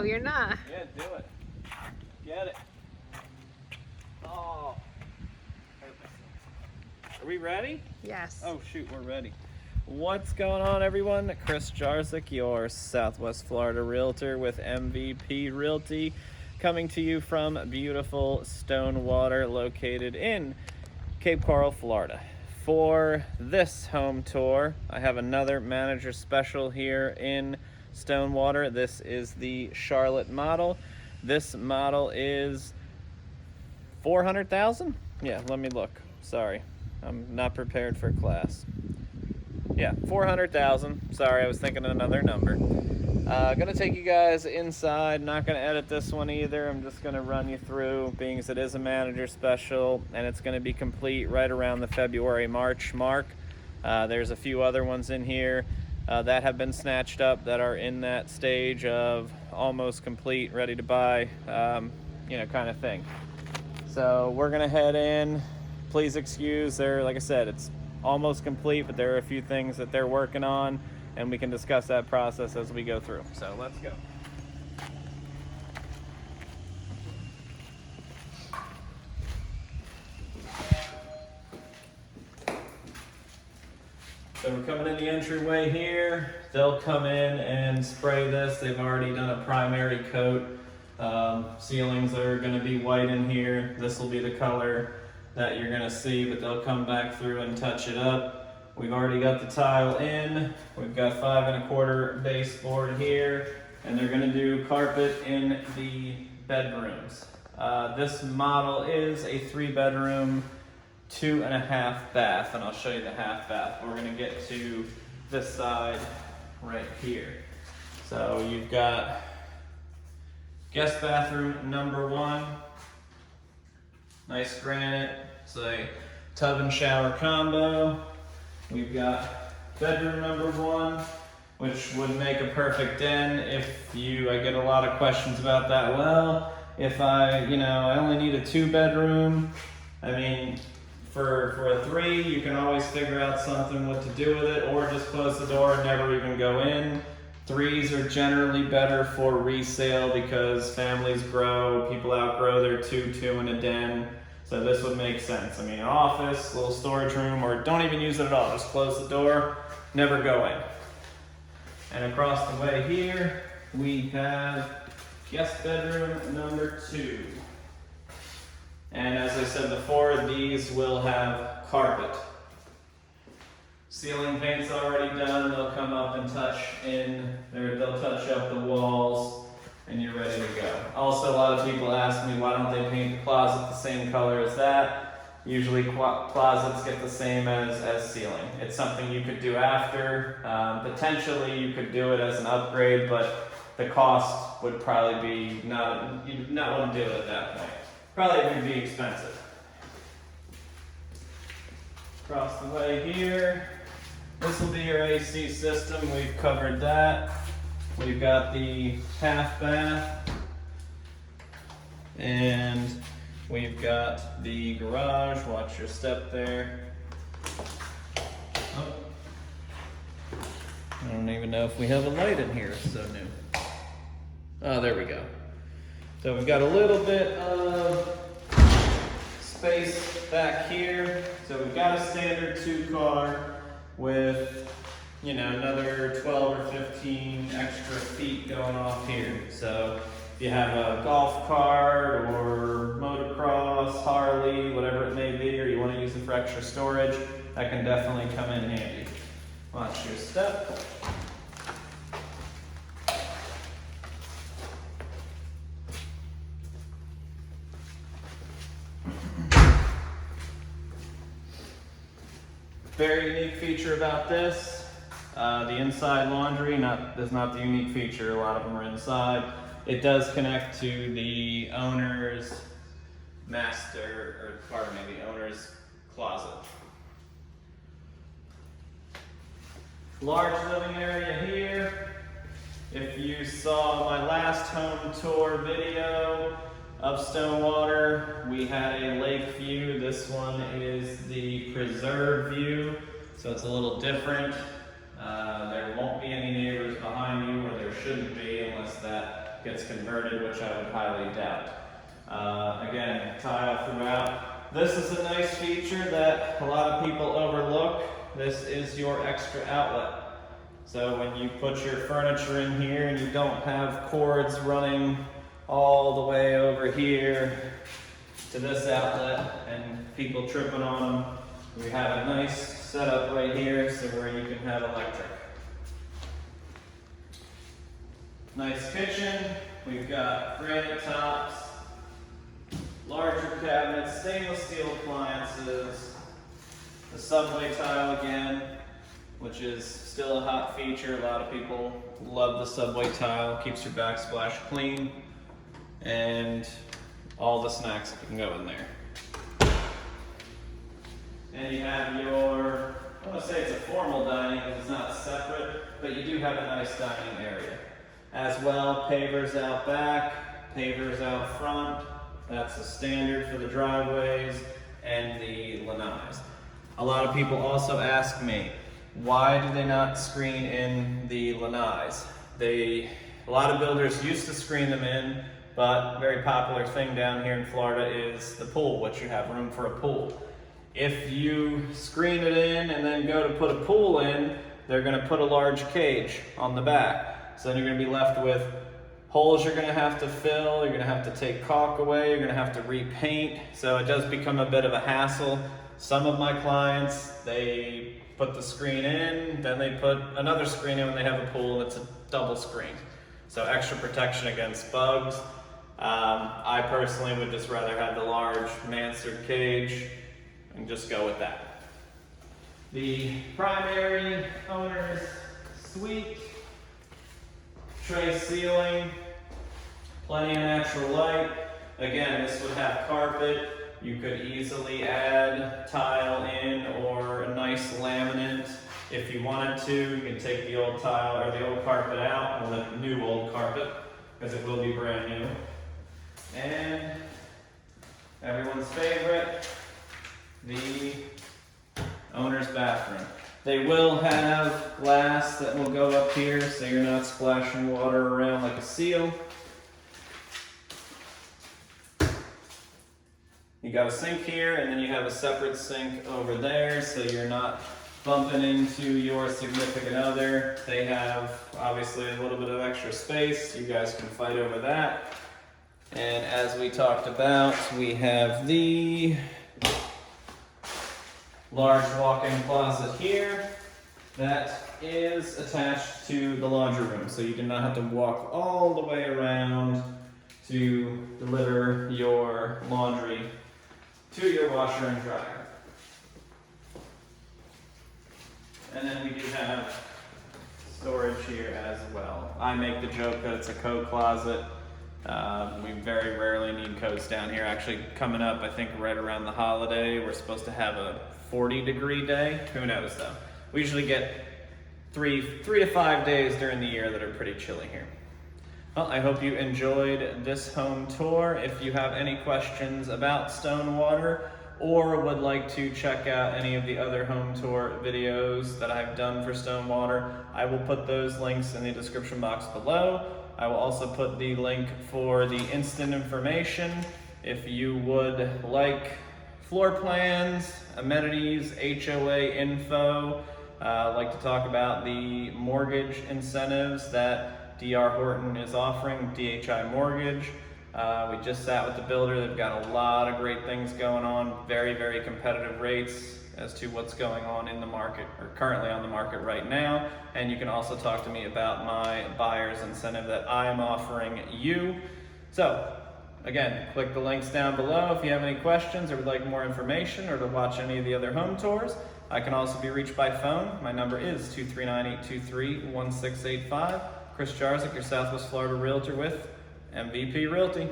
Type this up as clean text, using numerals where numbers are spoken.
Oh, you're not. Yeah, do it. Get it. Oh. Are we ready? Yes. Oh shoot, we're ready. What's going on, everyone? Chris Jarzyk, your Southwest Florida realtor with MVP Realty, coming to you from beautiful Stonewater, located in Cape Coral, Florida. For this home tour, I have another manager special here in Stonewater. This is the Charlotte model. This model is 400,000? Yeah, let me look. Sorry, I'm not prepared for class. Yeah, 400,000. Sorry, I was thinking of another number. Gonna take you guys inside. Not gonna edit this one either. I'm just gonna run you through, being as it is a manager special, and it's gonna be complete right around the February-March mark. There's a few other ones in here that have been snatched up that are in that stage of almost complete, ready to buy, kind of thing. So we're gonna head in. Please excuse, like I said, it's almost complete, but there are a few things that they're working on, and we can discuss that process as we go through. So let's go. So we're coming in the entryway here. They'll come in and spray this. They've already done a primary coat. Ceilings are going to be white in here. This will be the color that you're going to see, but they'll come back through and touch it up. We've already got the tile in. We've got 5 1/4 baseboard here, and they're going to do carpet in the bedrooms. This model is a 3-bedroom, 2.5 bath, and I'll show you the half bath. We're going to get to this side right here. So you've got guest bathroom number 1. Nice granite. It's a tub and shower combo. We've got bedroom number 1, which would make a perfect den. I get a lot of questions about that. Well, if I only need a 2-bedroom, I mean, for a 3, you can always figure out something what to do with it, or just close the door and never even go in. 3s are generally better for resale because families grow, people outgrow their 2 and a den. So this would make sense. I mean, an office, little storage room, or don't even use it at all. Just close the door, never go in. And across the way here, we have guest bedroom number 2. And as I said before, these will have carpet. Ceiling paint's already done. They'll come up and touch in there. They'll touch up the walls, and you're ready to go. Also, a lot of people ask me, why don't they paint the closet the same color as that? Usually closets get the same as ceiling. It's something you could do after. Potentially you could do it as an upgrade, but the cost would probably be you'd not want to do it at that point. Probably would be expensive. Across the way here, this will be your AC system. We've covered that. We've got the half bath, and we've got the garage. Watch your step there. Oh. I don't even know if we have a light in here. It's so new. Oh, there we go. So we've got a little bit of space back here. So we've got a standard 2-car with another 12 or 15 extra feet going off here. So if you have a golf cart or motocross, Harley, whatever it may be, or you want to use it for extra storage, that can definitely come in handy. Watch your step. Very unique feature about this. The inside laundry is not the unique feature. A lot of them are inside. It does connect to the owner's the owner's closet. Large living area here. If you saw my last home tour video of Stonewater, we had a lake view. This one is the preserve view, so it's a little different. There won't be any neighbors behind you, or there shouldn't be, unless that that gets converted, which I would highly doubt. Again, tile throughout. This is a nice feature that a lot of people overlook. This is your extra outlet. So when you put your furniture in here and you don't have cords running all the way over here to this outlet and people tripping on them, we have a nice setup right here so where you can have electric. Nice kitchen. We've got granite tops, larger cabinets, stainless steel appliances, the subway tile again, which is still a hot feature. A lot of people love the subway tile. Keeps your backsplash clean, and all the snacks can go in there. And you have your, I want to say it's a formal dining because it's not separate, but you do have a nice dining area. As well, pavers out back, pavers out front. That's the standard for the driveways and the lanais. A lot of people also ask me, why do they not screen in the lanais? A lot of builders used to screen them in, but a very popular thing down here in Florida is the pool, which you have room for a pool. If you screen it in and then go to put a pool in, they're going to put a large cage on the back. So then you're going to be left with holes you're going to have to fill, you're going to have to take caulk away, you're going to have to repaint. So it does become a bit of a hassle. Some of my clients, they put the screen in, then they put another screen in when they have a pool, and it's a double screen. So extra protection against bugs. I personally would just rather have the large mansard cage and just go with that. The primary owner's suite, tray ceiling, plenty of natural light. Again, this would have carpet. You could easily add tile in or a nice laminate if you wanted to. You can take the old tile or the old carpet out and let the new old carpet, because it will be brand new. And everyone's favorite, the owner's bathroom. They will have glass that will go up here so you're not splashing water around like a seal. You got a sink here, and then you have a separate sink over there so you're not bumping into your significant other. They have obviously a little bit of extra space. You guys can fight over that. And as we talked about, we have the large walk-in closet here that is attached to the laundry room, so you do not have to walk all the way around to deliver your laundry to your washer and dryer. And then we do have storage here as well. I make the joke that it's a coat closet. We very rarely need coats down here. Actually, coming up, I think right around the holiday, we're supposed to have a 40-degree day. Who knows though? We usually get three to 5 days during the year that are pretty chilly here. Well, I hope you enjoyed this home tour. If you have any questions about Stonewater or would like to check out any of the other home tour videos that I've done for Stonewater, I will put those links in the description box below. I will also put the link for the instant information. If you would like floor plans, amenities, HOA info, like to talk about the mortgage incentives that DR Horton is offering, DHI Mortgage. We just sat with the builder. They've got a lot of great things going on, very, very competitive rates as to what's going on in the market, or currently on the market right now. And you can also talk to me about my buyer's incentive that I'm offering you. So again, click the links down below if you have any questions or would like more information or to watch any of the other home tours. I can also be reached by phone. My number is 239-823-1685. Chris Jarzyk, your Southwest Florida Realtor with MVP Realty.